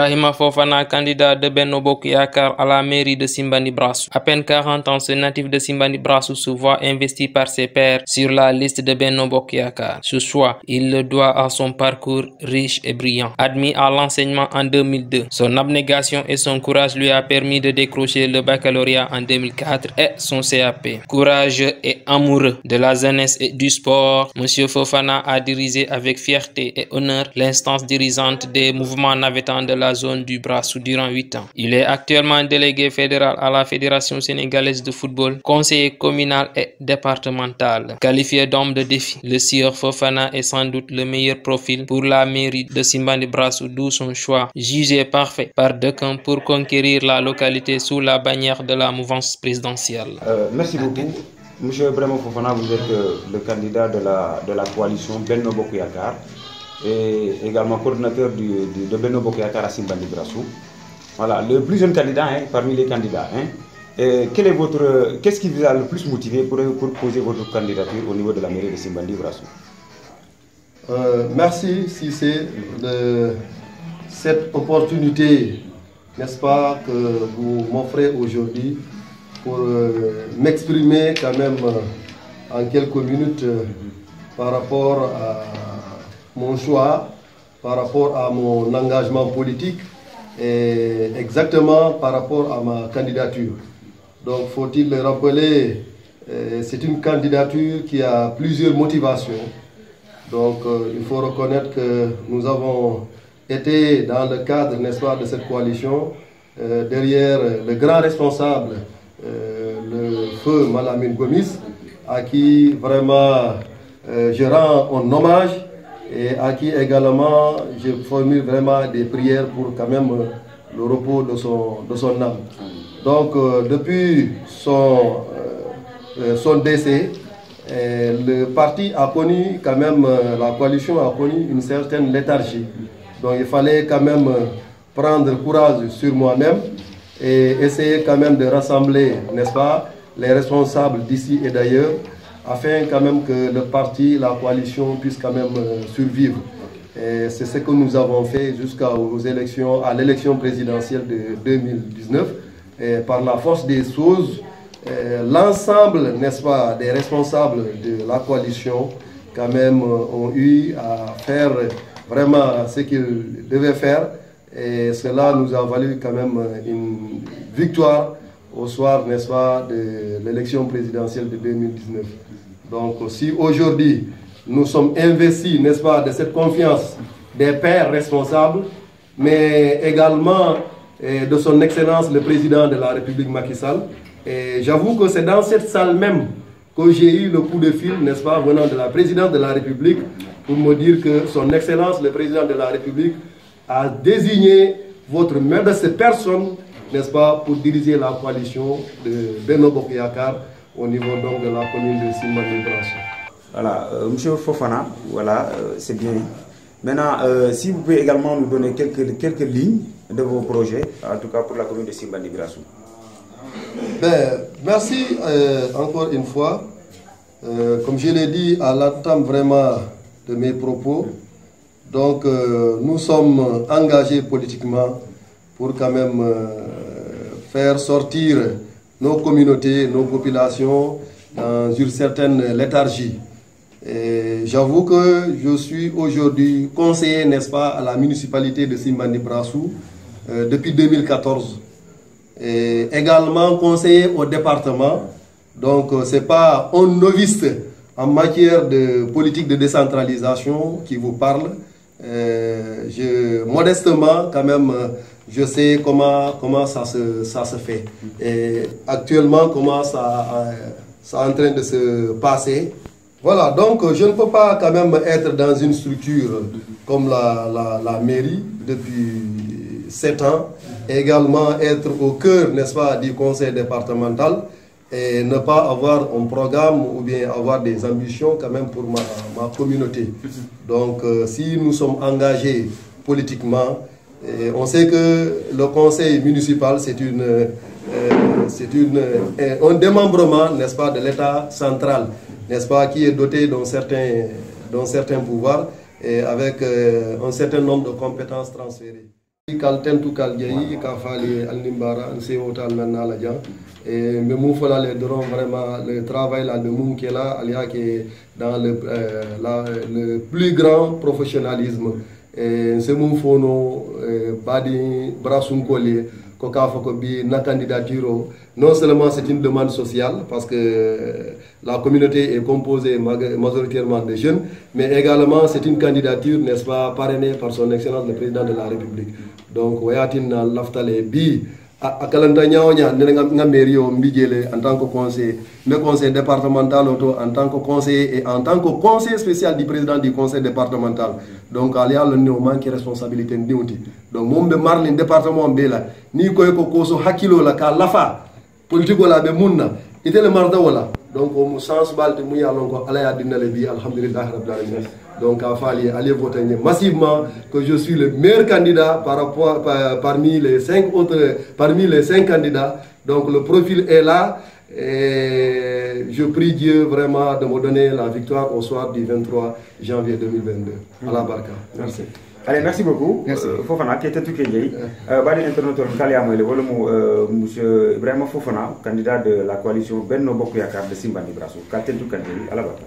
Ibrahima Fofana, candidat de Benno Bokk Yakaar à la mairie de Simbandi Brassou. À peine 40 ans, ce natif de Simbandi Brassou se voit investi par ses pairs sur la liste de Benno Bokk Yakaar. Ce choix, il le doit à son parcours riche et brillant. Admis à l'enseignement en 2002, son abnégation et son courage lui a permis de décrocher le baccalauréat en 2004 et son CAP. Courageux et amoureux de la jeunesse et du sport, Monsieur Fofana a dirigé avec fierté et honneur l'instance dirigeante des mouvements navétanes de la zone du Brassou durant 8 ans. Il est actuellement délégué fédéral à la Fédération sénégalaise de football, conseiller communal et départemental. Qualifié d'homme de défi, le sieur Fofana est sans doute le meilleur profil pour la mairie de Simbandi Brassou, d'où son choix jugé parfait par d'aucuns pour conquérir la localité sous la bannière de la mouvance présidentielle. Merci beaucoup. Monsieur Ibrahima Fofana, vous êtes le candidat de la coalition Benno Bokk Yakaar et également coordinateur de Benno Bokk Yakaar à Simbandi Brassou. Voilà, le plus jeune candidat parmi les candidats. Qu'est-ce qui vous a le plus motivé pour poser votre candidature au niveau de la mairie de Simbandi Brassou? Merci Cissé de cette opportunité, n'est-ce pas, que vous m'offrez aujourd'hui pour m'exprimer quand même en quelques minutes par rapport à mon choix, par rapport à mon engagement politique et exactement par rapport à ma candidature. Donc faut-il le rappeler, c'est une candidature qui a plusieurs motivations. Donc il faut reconnaître que nous avons été dans le cadre, n'est-ce pas, de cette coalition, derrière le grand responsable, le feu Malamine Gomis, à qui vraiment je rends un hommage et à qui également je formule vraiment des prières pour quand même le repos de son âme. Donc depuis son décès, le parti a connu quand même, la coalition a connu une certaine léthargie. Donc il fallait quand même prendre courage sur moi-même et essayer quand même de rassembler, n'est-ce pas, les responsables d'ici et d'ailleurs, afin quand même que le parti, la coalition puisse quand même survivre. Et c'est ce que nous avons fait jusqu'aux élections, à l'élection présidentielle de 2019. Et par la force des choses, l'ensemble, n'est-ce pas, des responsables de la coalition quand même ont eu à faire vraiment ce qu'ils devaient faire. Et cela nous a valu quand même une victoire au soir, n'est-ce pas, de l'élection présidentielle de 2019. Donc si aujourd'hui nous sommes investis, n'est-ce pas, de cette confiance des pairs responsables, mais également de son Excellence le Président de la République Macky Sall, et j'avoue que c'est dans cette salle même que j'ai eu le coup de fil, n'est-ce pas, venant de la Présidente de la République, pour me dire que son Excellence le Président de la République a désigné votre modeste personne, n'est-ce pas, pour diriger la coalition de Benno Bokk Yakaar au niveau donc de la commune de Simbandi Brassou. Voilà, Monsieur Fofana, voilà, c'est bien. Maintenant, si vous pouvez également nous donner quelques lignes de vos projets, en tout cas pour la commune de Simbandi Brassou. Merci encore une fois. Comme je l'ai dit à l'entame vraiment de mes propos, donc nous sommes engagés politiquement pour quand même faire sortir nos communautés, nos populations dans une certaine léthargie. J'avoue que je suis aujourd'hui conseiller, n'est-ce pas, à la municipalité de Simbandi Brassou depuis 2014. Et également conseiller au département. Donc c'est pas un novice en matière de politique de décentralisation qui vous parle. Modestement quand même, je sais comment ça se fait. Et actuellement comment ça est en train de se passer. Voilà, donc je ne peux pas quand même être dans une structure comme la mairie depuis 7 ans, et également être au cœur, n'est-ce pas, du conseil départemental et ne pas avoir un programme ou bien avoir des ambitions quand même pour ma communauté. Donc si nous sommes engagés politiquement, on sait que le conseil municipal c'est un démembrement, n'est-ce pas, de l'État central, n'est-ce pas, qui est doté d'un certain pouvoir et avec un certain nombre de compétences transférées. Kal tentu kal jayi ka fali al nimbara an se wotal men ala jan et me mou fola le dron vraiment le travail là de mou qui est là alia qui dans le plus grand professionnalisme et ce mou fono badi brasum collier ko ka fako bi na candidature non seulement c'est une demande sociale parce que la communauté est composée majoritairement de jeunes, mais également c'est une candidature, n'est-ce pas, parrainée par son excellence le président de la République. Donc, wayatin laftale bi a kalanta ñawoña nga mairie o mbijele en tant que conseiller, mais conseil départemental auto en tant que conseiller et en tant que conseiller spécial du président du conseil départemental. Donc ali ala ne o manque responsabilité ndiwti. Donc mombe marlin département bela ni koy ko koso hakilo la ka lafa politique wala be munna itele marda wala. Donc au sens balde mu yalon ko ala ya dinale bi alhamdulillah rabbil alamin. Donc à Fali, allez voter massivement que je suis le meilleur candidat parmi les 5 candidats. Donc le profil est là et je prie Dieu vraiment de me donner la victoire au soir du 23 janvier 2022. À la barka. Merci. Allez, merci beaucoup. Merci. Fofana, qui était tout Kenya. Bani international Kaliamoy, le monsieur Ibrahima Fofana, candidat de la coalition Benno Bokk Yakaar de Simbandi Brassou. Qui était tout Kenya. À la barka.